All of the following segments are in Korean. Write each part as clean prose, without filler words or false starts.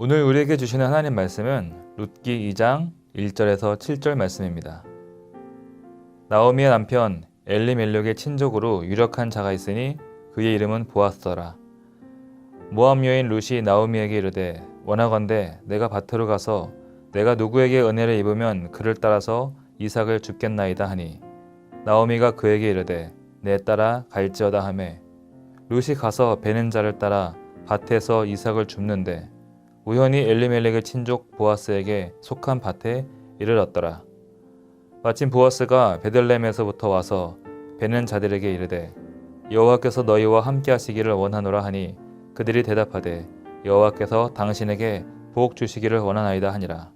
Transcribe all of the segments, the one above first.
오늘 우리에게 주시는 하나님 말씀은 룻기 2장 1절에서 7절 말씀입니다. 나오미의 남편 엘리멜렉의 친족으로 유력한 자가 있으니 그의 이름은 보아스더라. 모압 여인 룻이 나오미에게 이르되 원하건대 내가 밭으로 가서 내가 누구에게 은혜를 입으면 그를 따라서 이삭을 줍겠나이다 하니 나오미가 그에게 이르되 내 따라 갈지어다 하매 룻이 가서 베는 자를 따라 밭에서 이삭을 줍는데 우연히 엘리멜렉의 친족 보아스에게 속한 밭에 이르렀더라. 마침 보아스가 베들레헴에서부터 와서 베는 자들에게 이르되 여호와께서 너희와 함께 하시기를 원하노라 하니 그들이 대답하되 여호와께서 당신에게 복 주시기를 원하나이다 하니라.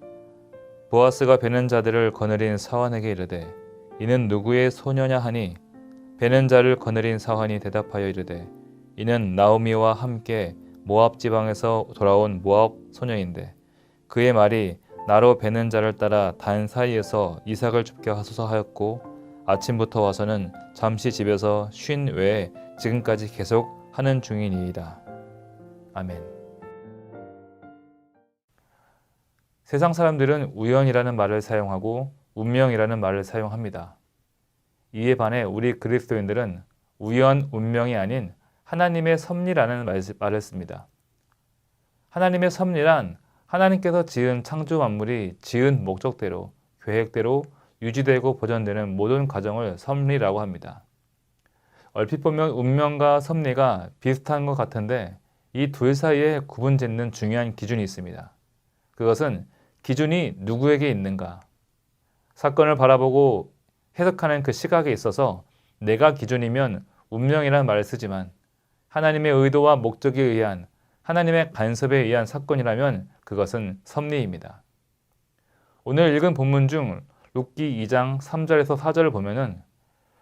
보아스가 베는 자들을 거느린 사환에게 이르되 이는 누구의 소녀냐 하니 베는 자를 거느린 사환이 대답하여 이르되 이는 나오미와 함께 모압 지방에서 돌아온 모압 소녀인데 그의 말이 나로 베는 자를 따라 단 사이에서 이삭을 줍게 하소서 하였고 아침부터 와서는 잠시 집에서 쉰 외에 지금까지 계속 하는 중이니이다. 아멘. 세상 사람들은 우연이라는 말을 사용하고 운명이라는 말을 사용합니다. 이에 반해 우리 그리스도인들은 우연, 운명이 아닌 하나님의 섭리라는 말을 씁니다. 하나님의 섭리란 하나님께서 지은 창조 만물이 지은 목적대로, 계획대로 유지되고 보존되는 모든 과정을 섭리라고 합니다. 얼핏 보면 운명과 섭리가 비슷한 것 같은데 이 둘 사이에 구분짓는 중요한 기준이 있습니다. 그것은 기준이 누구에게 있는가? 사건을 바라보고 해석하는 그 시각에 있어서 내가 기준이면 운명이라는 말을 쓰지만 하나님의 의도와 목적에 의한 하나님의 간섭에 의한 사건이라면 그것은 섭리입니다. 오늘 읽은 본문 중 룻기 2장 3절에서 4절을 보면은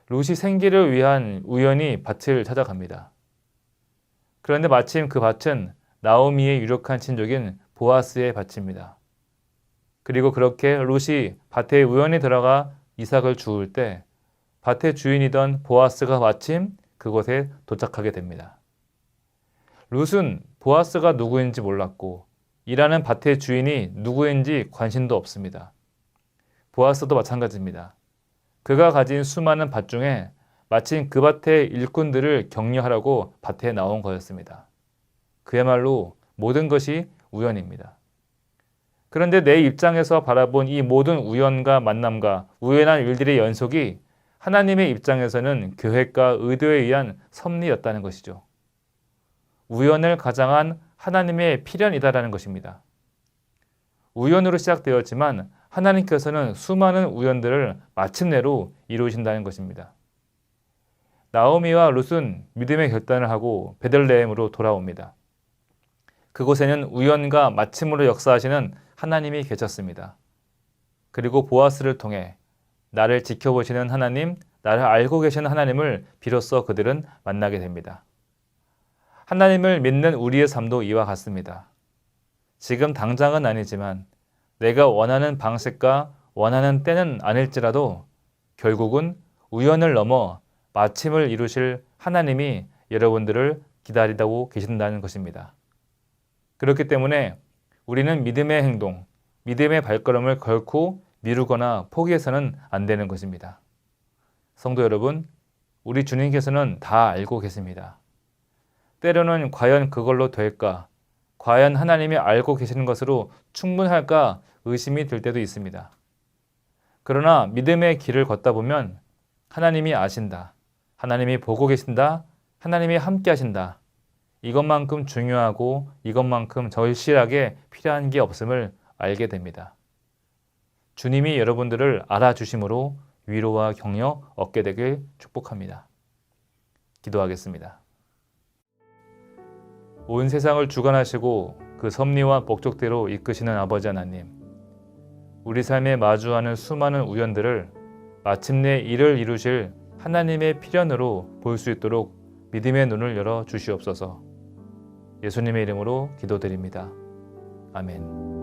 룻이 생기를 위한 우연히 밭을 찾아갑니다. 그런데 마침 그 밭은 나오미의 유력한 친족인 보아스의 밭입니다. 그리고 그렇게 룻이 밭에 우연히 들어가 이삭을 주울 때 밭의 주인이던 보아스가 마침 그곳에 도착하게 됩니다. 룻은 보아스가 누구인지 몰랐고 일하는 밭의 주인이 누구인지 관심도 없습니다. 보아스도 마찬가지입니다. 그가 가진 수많은 밭 중에 마침 그 밭의 일꾼들을 격려하라고 밭에 나온 거였습니다. 그야말로 모든 것이 우연입니다. 그런데 내 입장에서 바라본 이 모든 우연과 만남과 우연한 일들의 연속이 하나님의 입장에서는 계획과 의도에 의한 섭리였다는 것이죠. 우연을 가장한 하나님의 필연이다라는 것입니다. 우연으로 시작되었지만 하나님께서는 수많은 우연들을 마침내로 이루신다는 것입니다. 나오미와 룻은 믿음의 결단을 하고 베들레헴으로 돌아옵니다. 그곳에는 우연과 마침으로 역사하시는 하나님이 계셨습니다. 그리고 보아스를 통해 나를 지켜보시는 하나님, 나를 알고 계시는 하나님을 비로소 그들은 만나게 됩니다. 하나님을 믿는 우리의 삶도 이와 같습니다. 지금 당장은 아니지만 내가 원하는 방식과 원하는 때는 아닐지라도 결국은 우연을 넘어 마침을 이루실 하나님이 여러분들을 기다리고 계신다는 것입니다. 그렇기 때문에 우리는 믿음의 행동, 믿음의 발걸음을 결코 미루거나 포기해서는 안 되는 것입니다. 성도 여러분, 우리 주님께서는 다 알고 계십니다. 때로는 과연 그걸로 될까? 과연 하나님이 알고 계시는 것으로 충분할까? 의심이 들 때도 있습니다. 그러나 믿음의 길을 걷다 보면 하나님이 아신다. 하나님이 보고 계신다. 하나님이 함께 하신다. 이것만큼 중요하고 이것만큼 절실하게 필요한 게 없음을 알게 됩니다. 주님이 여러분들을 알아주심으로 위로와 격려 얻게 되길 축복합니다. 기도하겠습니다. 온 세상을 주관하시고 그 섭리와 목적대로 이끄시는 아버지 하나님, 우리 삶에 마주하는 수많은 우연들을 마침내 이를 이루실 하나님의 필연으로 볼 수 있도록 믿음의 눈을 열어 주시옵소서. 예수님의 이름으로 기도드립니다. 아멘.